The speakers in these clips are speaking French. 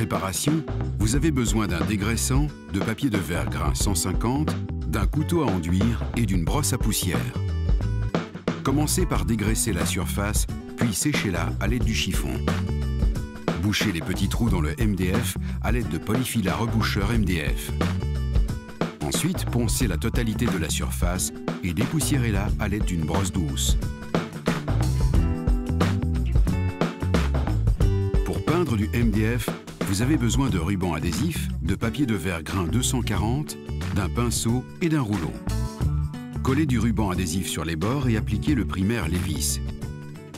préparation, vous avez besoin d'un dégraissant, de papier de verre grain 150, d'un couteau à enduire et d'une brosse à poussière. Commencez par dégraisser la surface, puis séchez-la à l'aide du chiffon. Bouchez les petits trous dans le MDF à l'aide de polyfil reboucheur MDF. Ensuite, poncez la totalité de la surface et dépoussiérez-la à l'aide d'une brosse douce. Pour peindre du MDF, vous avez besoin de ruban adhésif, de papier de verre grain 240, d'un pinceau et d'un rouleau. Collez du ruban adhésif sur les bords et appliquez le primaire Lévis.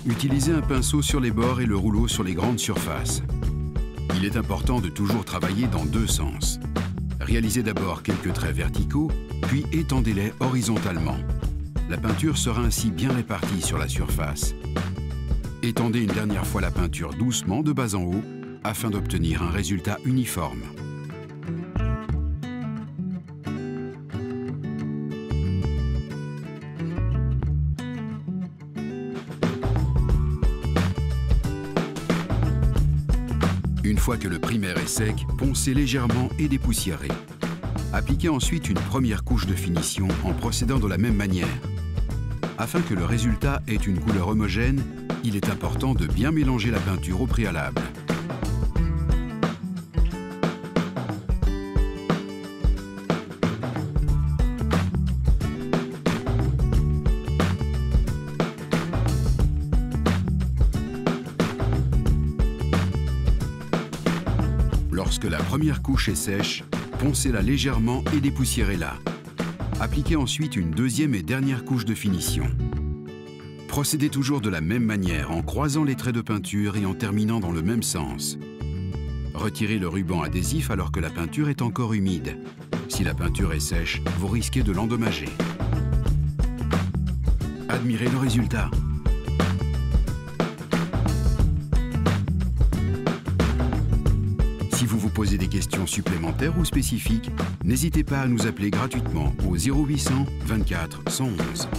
Utilisez un pinceau sur les bords et le rouleau sur les grandes surfaces. Il est important de toujours travailler dans deux sens. Réalisez d'abord quelques traits verticaux, puis étendez-les horizontalement. La peinture sera ainsi bien répartie sur la surface. Étendez une dernière fois la peinture doucement de bas en haut afin d'obtenir un résultat uniforme. Une fois que le primaire est sec, poncez légèrement et dépoussiérez. Appliquez ensuite une première couche de finition en procédant de la même manière. Afin que le résultat ait une couleur homogène, il est important de bien mélanger la peinture au préalable. Lorsque la première couche est sèche, poncez-la légèrement et dépoussiérez-la. Appliquez ensuite une deuxième et dernière couche de finition. Procédez toujours de la même manière en croisant les traits de peinture et en terminant dans le même sens. Retirez le ruban adhésif alors que la peinture est encore humide. Si la peinture est sèche, vous risquez de l'endommager. Admirez le résultat. Si vous vous posez des questions supplémentaires ou spécifiques, n'hésitez pas à nous appeler gratuitement au 0800 24 111.